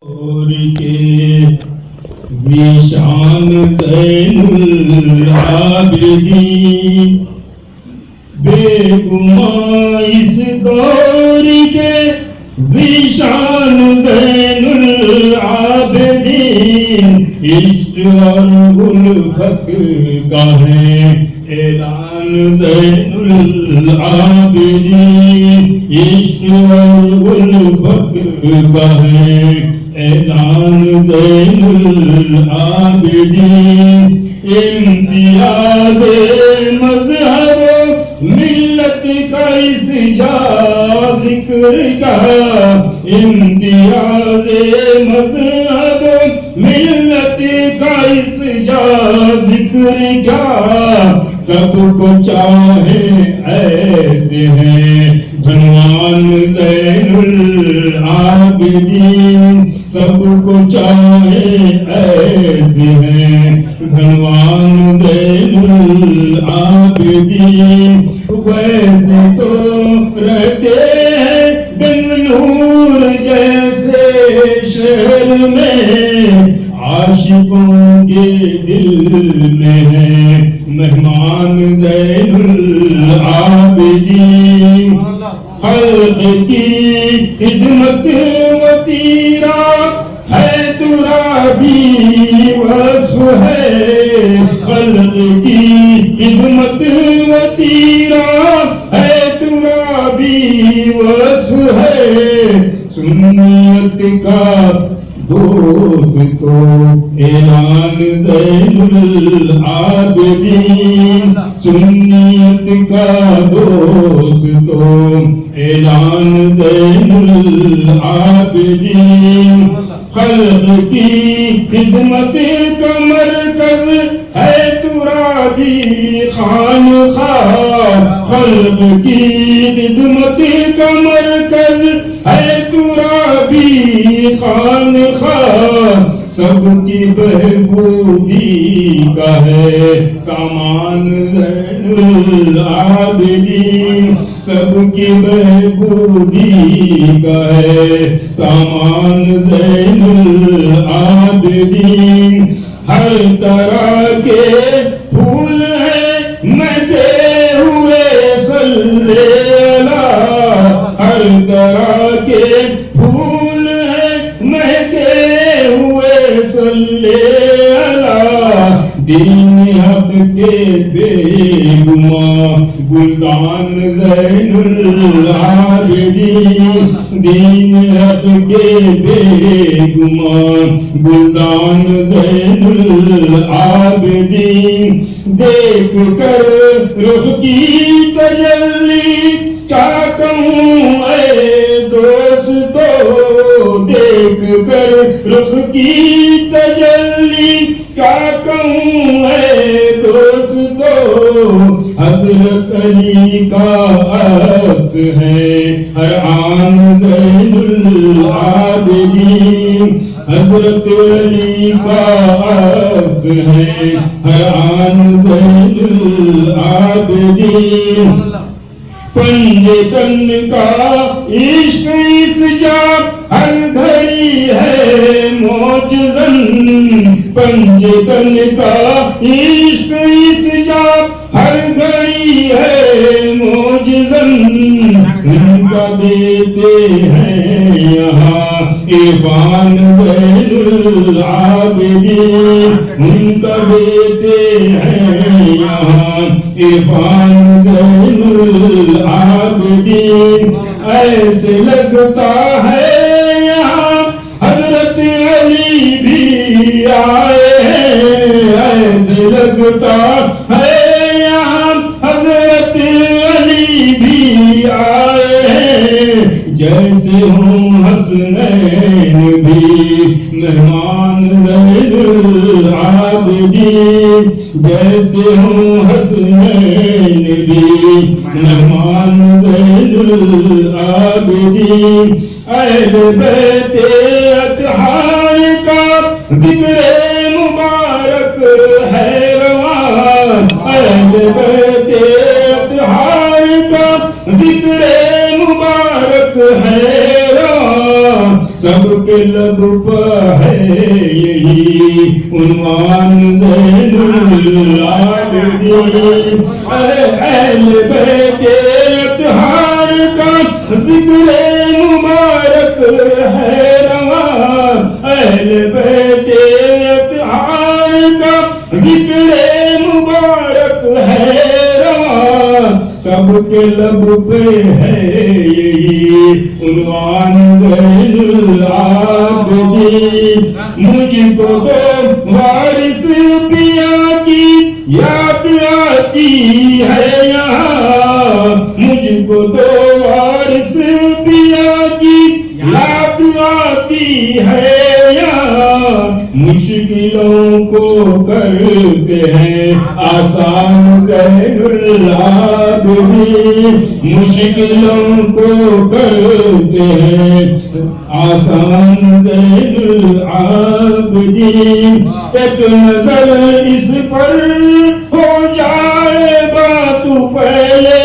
اور کے ذیشان زین العابدین بے گماں اس دور کے ذیشان زین العابدین عشق اور الفت کا ہے اعلان زین العابدین عشق اور الفت کا ہے اعلان زین العابدین امتیاز مذہب ملت کا اس جا ذکر کا امتیاز مذہب ملت کا اس جا ذکر کا سب کو چاہے ایسے ہیں دھنوان زین العابدین سب کو چاہے ایسے ہیں دھنوان زین العابدین ویسے تو رہتے ہیں بنگلور جیسے شہر میں عاشقوں کے دل میں ہے مہمان زین العابدین خلق کی خدمت و تیرا ہے ترابی وصف ہے خلق کی خدمت و تیرا ہے ترابی وصف ہے سنت کا دوست تو اعلان زین العابدین سنت کا دوست تو اعلان زین العابدین خلق کی خدمت کا مرکز ہے ترابی خانخواہ خلق کی خدمت کا مرکز ہے ترابی خانخواہ سب کی بہبودی کا ہے سامان زین العابدین سب کی بہبودی کا ہے سامان زین العابدین ہر طرح کے پھول ہیں مہکے ہوئے صلی اللہ ہر طرح کے پھول ہیں مہکے ہوئے صلی اللہ دین حق کے بے گماں گلدان زین العابدین دین حق کے بے گماں گلدان زین العابدین دیکھ کر رخ کی تجلی کیا کہوں اے دوستو دیکھ کر رخ کی تجلی کیا کہوں اے دوستو حضرت علی کا عکس ہے ہر آن زین العابدین حضرت علی کا عکس ہے ہر آن زین العابدین پنجے تن کا عشق اس جا ہر گھڑی ہے معجزن پنجے تن کا عشق اس جا ہر گھڑی ہے معجزن ان کا دیتے ہیں یہاں عرفان زین العابدین ان کا دیتے ہیں یہاں عرفان زین العابدین ایسے لگتا ہے یہاں حضرت علی بھی آئے ہیں ایسے لگتا ہے یہاں حضرت علی بھی آئے ہیں جیسے ہوں حسنین بھی مہمان زین العابدین جیسے ہوں حسنین بھی مہمان زین العابدین اہل بیت اطہار کا ذکر مبارک ہے رواں اہل بیت اطہار کا ذکر مبارک ہے سب کے لب پر ہے یہی عنوان زین العابدین اہل بیت اطہار کا ذکر مبارک ہے رواں اہل بیت اطہار کا ذکر مبارک ہے رواں سب کے لب پہ ہے یہی عنوان زین العابدین مجھ کو تو وارث پیا کی یاد آتی ہے یہاں مجھ کو تو وارث پیا کی یاد آتی ہے یہاں مشکلوں کو کرتے ہیں آسان زین العابدین مشکلوں کو کرتے ہیں آسان زین العابدین ایک نظر اس پر ہو جائے بات پھیلے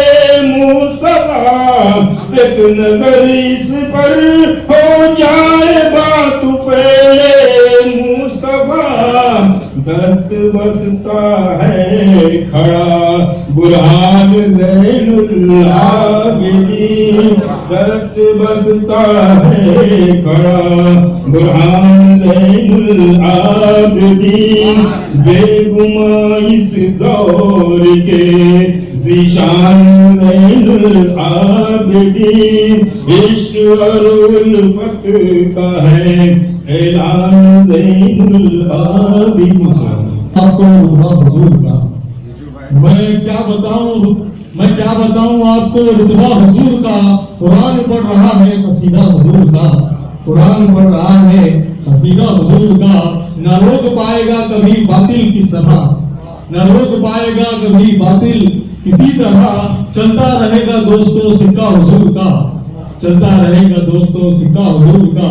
مصطفیٰ ایک نظر اس پر ہو جائے بات پھیلے مصطفیٰ دست بستا ہے کھڑا برہان زین العابدین دست بستا ہے کھڑا برہان زین العابدین بے گماں اس دور کے ذیشان زین العابدین عشق اور الفت کا ہے اعلان زین العابدین آپ کو حضور کا میں کیا بتاؤں آپ کو رتبہ حضور کا قرآن پڑھ رہا ہے قصیدہ حضور کا قرآن پڑھ رہا ہے قصیدہ حضور کا نہ روک پائے گا کبھی باطل کس طرح نہ روک پائے گا کبھی باطل کسی طرح چلتا رہے گا دوستوں سکہ حضور کا چلتا رہے گا دوستوں سکہ حضور کا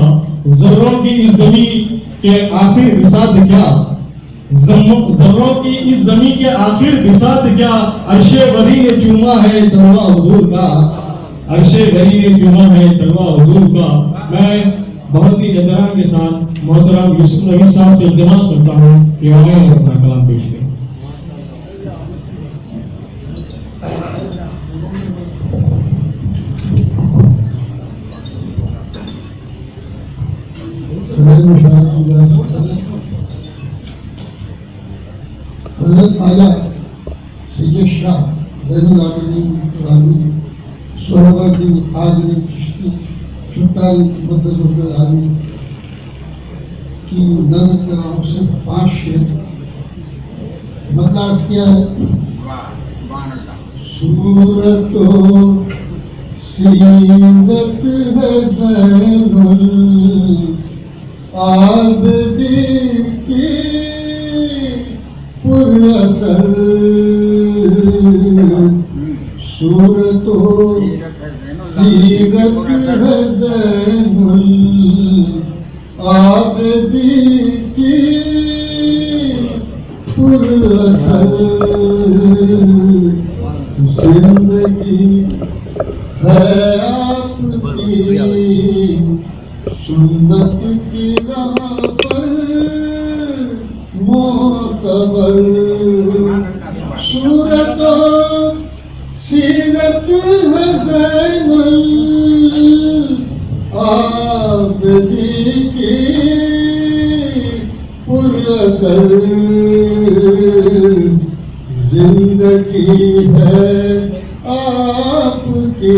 ذروں کی اس زمین کے آخر بساط کیا ذروں کی اس زمین کے آخر بساط کیا عرش بری نے چوما ہے تلوہ حضور کا عرش بری نے چوما ہے تلوہ حضور کا میں بہت ہی احترام کے ساتھ محترم یوسف نبی صاحب سے التماس کرتا ہوں کہ آئیں اور اپنا کلام پیش کریں حضرت خواجہ سید شاہ زین العابدین قرآنی سہروردی قادری چشتی شتاری مقدس العالی کی نظر کرام صرف 5 شعر مطلع کیا ہے صورت و سیرت ہے زین العابدین کی پر اثر صورت و سیرت ہے زین العابدین کی پر اثر زندگی ہے آپ کی سنت کی راہ پر معتبر صورت و سیرت ہے زین العابدین کی پر اثر زندگی ہے آپ کی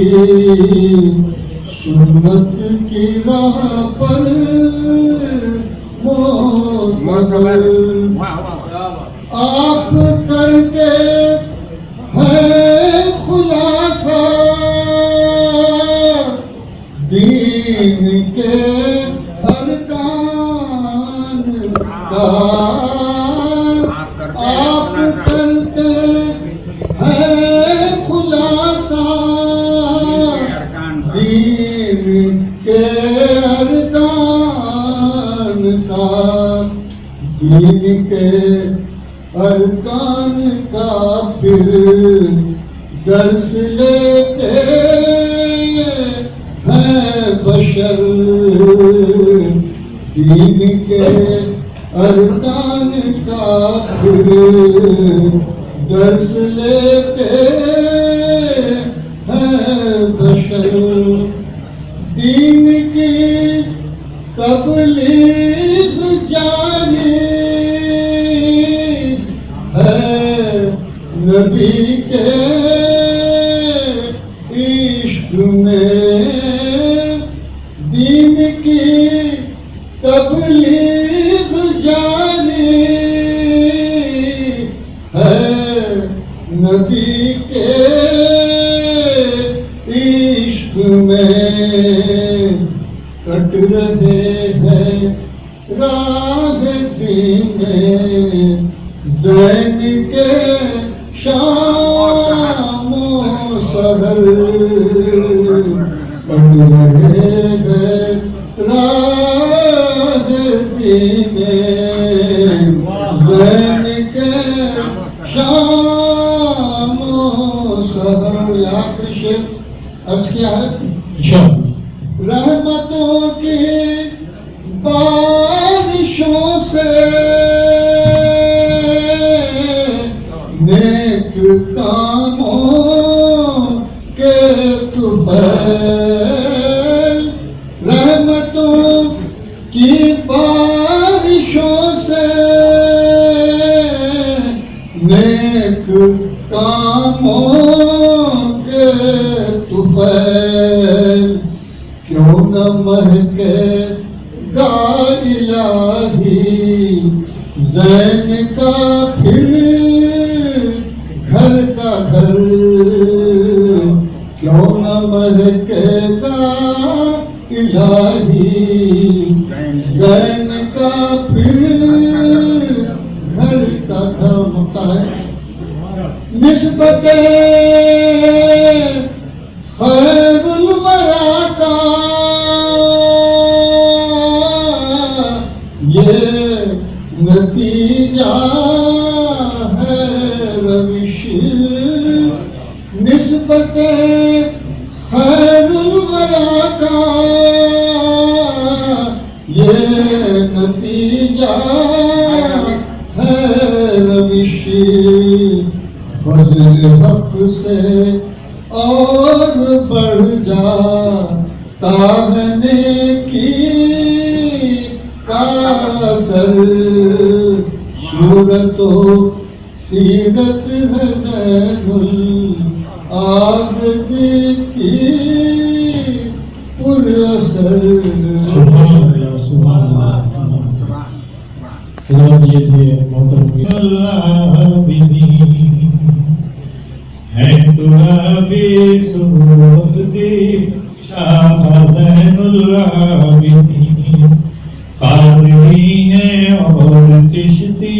سنت کی راہ پر معتبر آپ کرتے ہیں خلاصہ دین کے ارکان کا آپ کرتے ہیں خلاصہ دین کے ارکان کا دین کے ارکان کا پھر درس لیتے ہیں بشر دین کے ارکان کا پھر درس لیتے ہیں بشر، دین کی تبلیغ جاری ہے، نبی کے عشق میں دین کی تبلیغ جاری ہے، نبی کے عشق میں کٹ رہے ہیں راہ دین زین کے شام و سحر، کٹ رہے ہیں راہ دین زین کے شام و سحر۔ یہاں پر شعر عرض کیا ہے رحمتوں کی بارشوں سے نیک کاموں کے طفیل، رحمتوں کی بارشوں سے نیک کاموں کے طفیل، کیوں نہ مہکے گا الہی زین کا پھر گھر کا گھر، کیوں نہ مہکے گا الہی زین کا پھر گھر کا گھر۔ ہوتا ہے نسبت خیر الورا کا یہ نتیجہ ہے روش، نسبت خیر الورا کا یہ نتیجہ ہے روش، فضل حق سے اور بڑھ جا تاہنے کی کاسر، صورت و سیرت ہے زین العابد کی پر اثر۔ سبحان اللہ، سبحان اللہ، سبحان اللہ۔ حضرات یہ تھے محترم ہے تو ابھی سہودی شاہ زین العابدین، قادری ہیں اور چشتی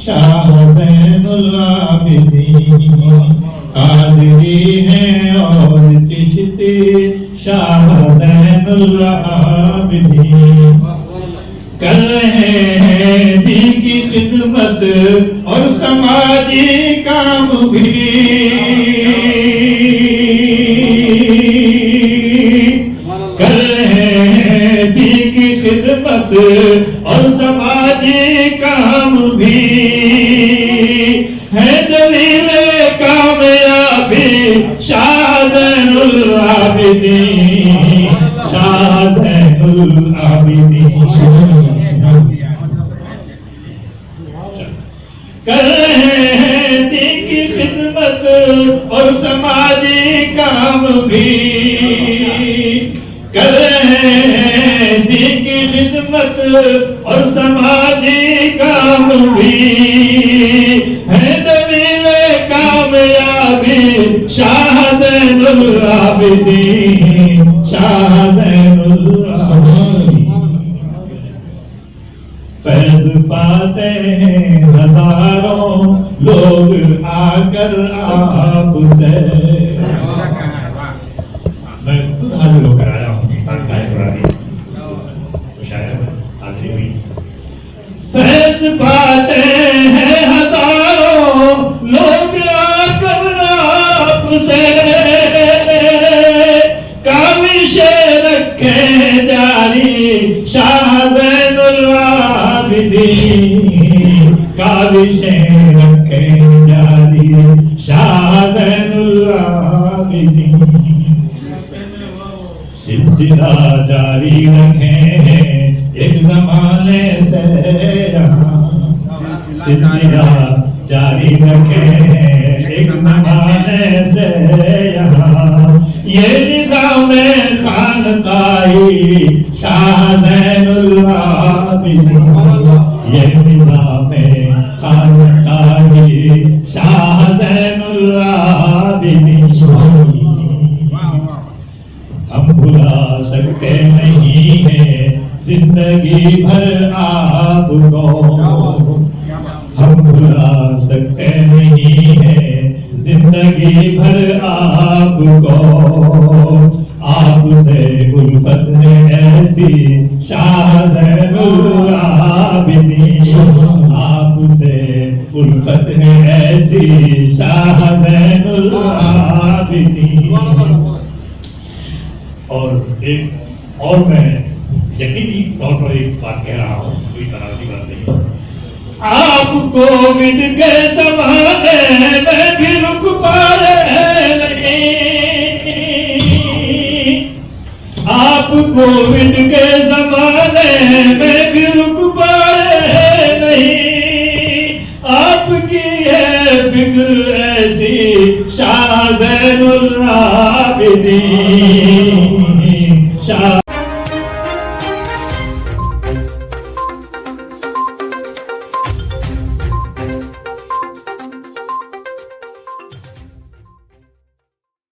شاہ زین العابدین، قادری ہیں اور چشتی شاہ زین العابدین، کر رہے ہیں دین کی خدمت اور سماجی کام بھی، کر رہے ہیں دین کی خدمت اور سماجی کام بھی، ہے دلیل کامیابی شاہ زین العابدین، شاہ زین العابدین، کر رہے ہیں دین کی خدمت اور سماجی کام بھی، کر رہے ہیں دین کی خدمت اور سماجی کام بھی، ہے دلیل کامیابی شاہ زین العابدین، شاہ زین العابدین، فیض پاتے ہیں ہزاروں لوگ آ کر آپ سے، میں خود حاضر ہو کر آیا ہوں حاضری ہوئی، فیض پاتے ہیں ہزاروں لوگ آ کر آپ سے، کاوش رکھیں جاری شاہ زین جاری رکھیں ایک زمانے سے یہاں سلسلہ جاری رکھیں ایک زمانے سے یہاں یہ نظام خانقاہی شاہ زین العابدین یہ نظام خانقاہی شاہ زین العابدین ہم بھلا سکتے نہیں ہیں زندگی بھر آپ کو ہم بھلا سکتے نہیں ہیں زندگی بھر آپ کو آپ سے الفت ہے ایسی شاہ زین العابدین آپ سے الفت ہے ایسی شاہ زین العابدین اور میں یقینی طور پر ایک بات کہہ رہا ہوں کوئی تنازعی بات نہیں آپ کووڈ کے زمانے میں بھی رک پائے نہیں آپ کووڈ کے زمانے میں بھی رک پائے نہیں آپ کی ہے فکر ایسی شاہ زین العابدین شاہ